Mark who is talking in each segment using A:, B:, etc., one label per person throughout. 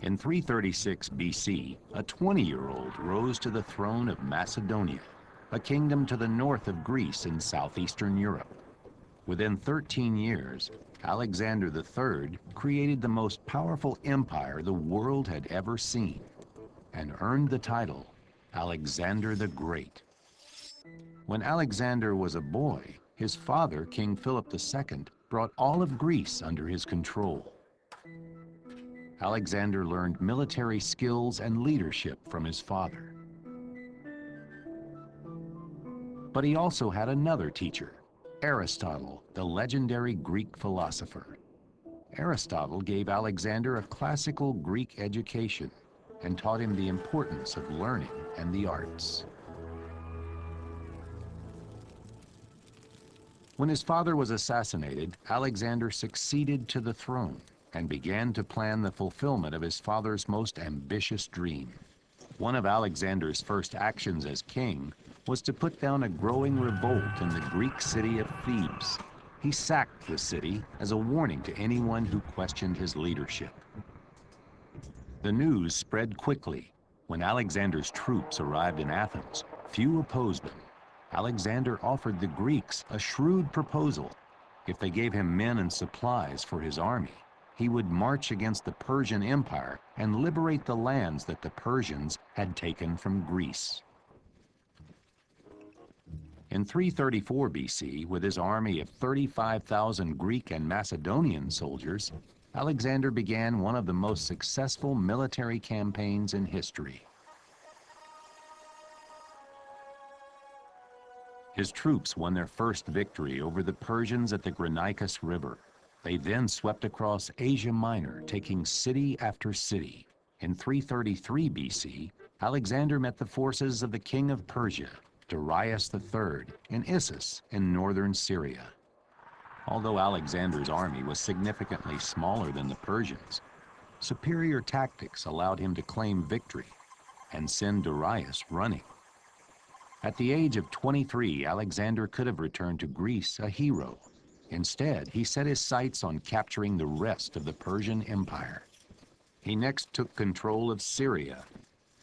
A: In 336 BC, a 20-year-old rose to the throne of Macedonia, a kingdom to the north of Greece in southeastern Europe. Within 13 years, Alexander III created the most powerful empire the world had ever seen and earned the title Alexander the Great. When Alexander was a boy, his father, King Philip II, brought all of Greece under his control. Alexander learned military skills and leadership from his father. But he also had another teacher, Aristotle, the legendary Greek philosopher. Aristotle gave Alexander a classical Greek education and taught him the importance of learning and the arts. When his father was assassinated, Alexander succeeded to the throne and began to plan the fulfillment of his father's most ambitious dream. One of Alexander's first actions as king was to put down a growing revolt in the Greek city of Thebes. He sacked the city as a warning to anyone who questioned his leadership. The news spread quickly. When Alexander's troops arrived in Athens, few opposed them. Alexander offered the Greeks a shrewd proposal. If they gave him men and supplies for his army, he would march against the Persian Empire and liberate the lands that the Persians had taken from Greece. In 334 BC, with his army of 35,000 Greek and Macedonian soldiers, Alexander began one of the most successful military campaigns in history. His troops won their first victory over the Persians at the Granicus River. They then swept across Asia Minor, taking city after city. In 333 BC, Alexander met the forces of the king of Persia, Darius III, in Issus in northern Syria. Although Alexander's army was significantly smaller than the Persians, superior tactics allowed him to claim victory and send Darius running. At the age of 23, Alexander could have returned to Greece a hero. Instead, he set his sights on capturing the rest of the Persian Empire. He next took control of Syria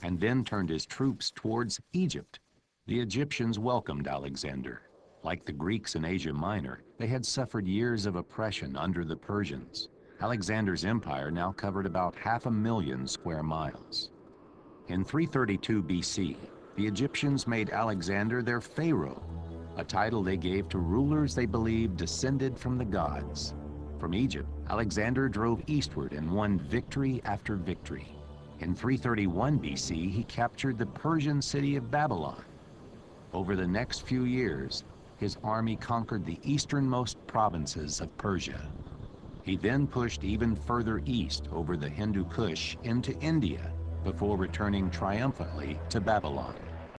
A: and then turned his troops towards Egypt. The Egyptians welcomed Alexander. Like the Greeks in Asia Minor, they had suffered years of oppression under the Persians. Alexander's empire now covered about 500,000 square miles. In 332 BC, the Egyptians made Alexander their pharaoh, a title they gave to rulers they believed descended from the gods. From Egypt, Alexander drove eastward and won victory after victory. In 331 BC, he captured the Persian city of Babylon. Over the next few years, his army conquered the easternmost provinces of Persia. He then pushed even further east over the Hindu Kush into India before returning triumphantly to Babylon.